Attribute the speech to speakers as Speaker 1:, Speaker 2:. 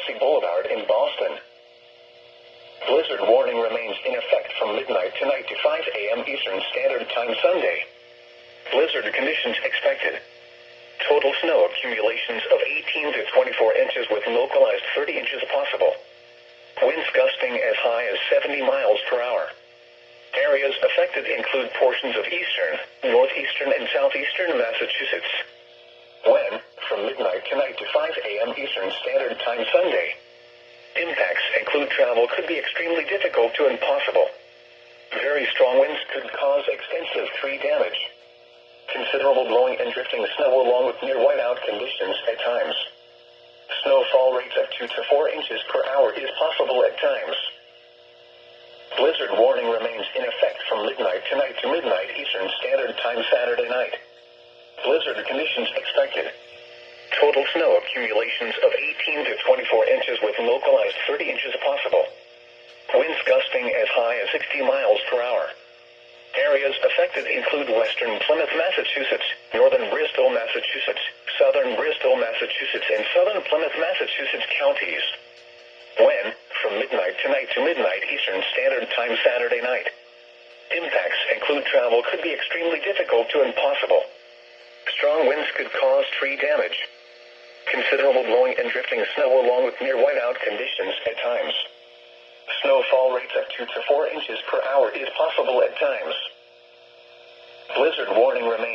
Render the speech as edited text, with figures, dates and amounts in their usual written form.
Speaker 1: Chelsea Boulevard in Boston. Blizzard warning remains in effect from midnight tonight to 5 a.m. Eastern Standard Time Sunday. Blizzard conditions expected. Total snow accumulations of 18 to 24 inches with localized 30 inches possible. Winds gusting as high as 70 miles per hour. Areas affected include portions of eastern, northeastern, and southeastern Massachusetts. When, from midnight tonight to 5 a.m. Eastern Standard Time Sunday. Impacts include travel could be extremely difficult to impossible. Very strong winds could cause extensive tree damage. Considerable blowing and drifting snow along with near whiteout conditions at times. Snowfall rates of 2 to 4 inches per hour is possible at times. Blizzard warning remains in effect from midnight tonight to midnight Eastern Standard Time Saturday night. Blizzard conditions expected. Total snow accumulations of 18 to 24 inches with localized 30 inches possible. Winds gusting as high as 60 miles per hour. Areas affected include western Plymouth, Massachusetts, northern Bristol, Massachusetts, southern Bristol, Massachusetts, and southern Plymouth, Massachusetts counties. When, from midnight tonight to midnight Eastern Standard Time Saturday night. Impacts include travel could be extremely difficult to impossible. Strong winds could cause tree damage. Considerable blowing and drifting snow along with near whiteout conditions at times. Snowfall rates of 2 to 4 inches per hour is possible at times. Blizzard warning remains.